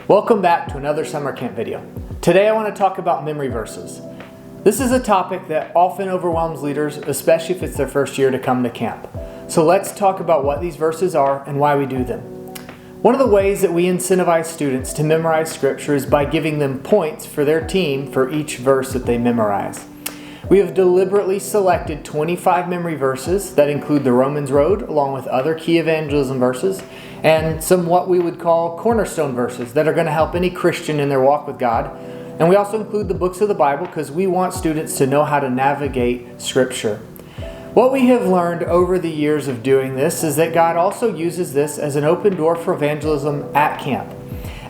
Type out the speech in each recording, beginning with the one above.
Welcome back to another summer camp video. Today I want to talk about memory verses. This is a topic that often overwhelms leaders, especially if it's their first year to come to camp. So let's talk about what these verses are and why we do them. One of the ways that we incentivize students to memorize scripture is by giving them points for their team for each verse that they memorize. We have deliberately selected 25 memory verses that include the Romans Road along with other key evangelism verses and some what we would call cornerstone verses that are going to help any Christian in their walk with God. And we also include the books of the Bible because we want students to know how to navigate scripture. What we have learned over the years of doing this is that God also uses this as an open door for evangelism at camp.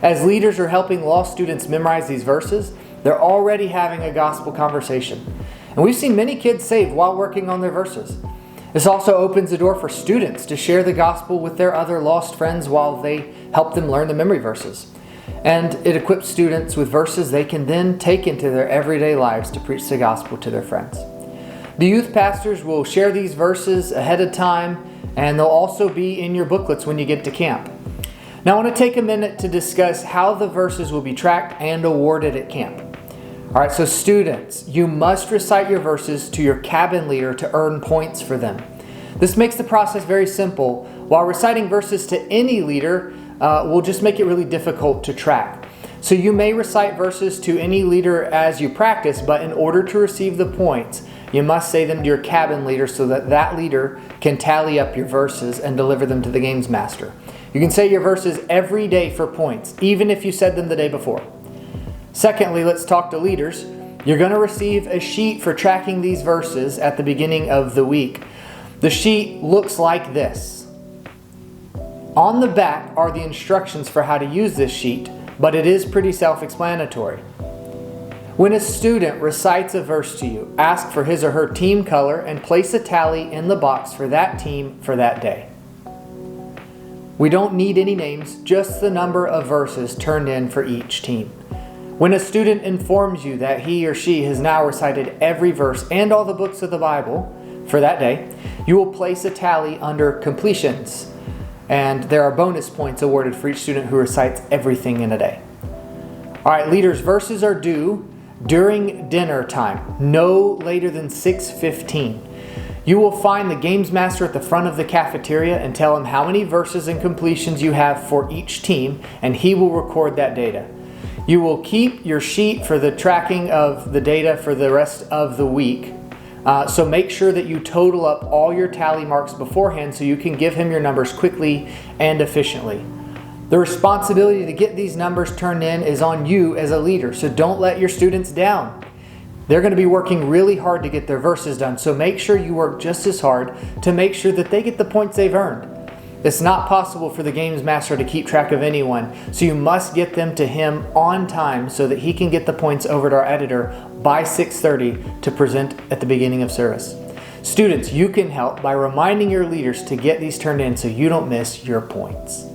As leaders are helping lost students memorize these verses, they're already having a gospel conversation. And we've seen many kids saved while working on their verses. This also opens the door for students to share the gospel with their other lost friends while they help them learn the memory verses. And it equips students with verses they can then take into their everyday lives to preach the gospel to their friends. The youth pastors will share these verses ahead of time, and they'll also be in your booklets when you get to camp. Now I want to take a minute to discuss how the verses will be tracked and awarded at camp. All right, so students, you must recite your verses to your cabin leader to earn points for them. This makes the process very simple, while reciting verses to any leader will just make it really difficult to track. So you may recite verses to any leader as you practice, but in order to receive the points, you must say them to your cabin leader so that that leader can tally up your verses and deliver them to the games master. You can say your verses every day for points, even if you said them the day before. Secondly, let's talk to leaders. You're going to receive a sheet for tracking these verses at the beginning of the week. The sheet looks like this. On the back are the instructions for how to use this sheet, but it is pretty self-explanatory. When a student recites a verse to you, ask for his or her team color and place a tally in the box for that team for that day. We don't need any names, just the number of verses turned in for each team. When a student informs you that he or she has now recited every verse and all the books of the Bible for that day, you will place a tally under completions. And there are bonus points awarded for each student who recites everything in a day. All right, leaders, verses are due during dinner time, no later than 6:15. You will find the games master at the front of the cafeteria and tell him how many verses and completions you have for each team, and he will record that data. You will keep your sheet for the tracking of the data for the rest of the week. So make sure that you total up all your tally marks beforehand so you can give him your numbers quickly and efficiently. The responsibility to get these numbers turned in is on you as a leader, so don't let your students down. They're going to be working really hard to get their verses done, so make sure you work just as hard to make sure that they get the points they've earned. It's not possible for the games master to keep track of anyone, so you must get them to him on time so that he can get the points over to our editor by 6:30 to present at the beginning of service. Students, you can help by reminding your leaders to get these turned in so you don't miss your points.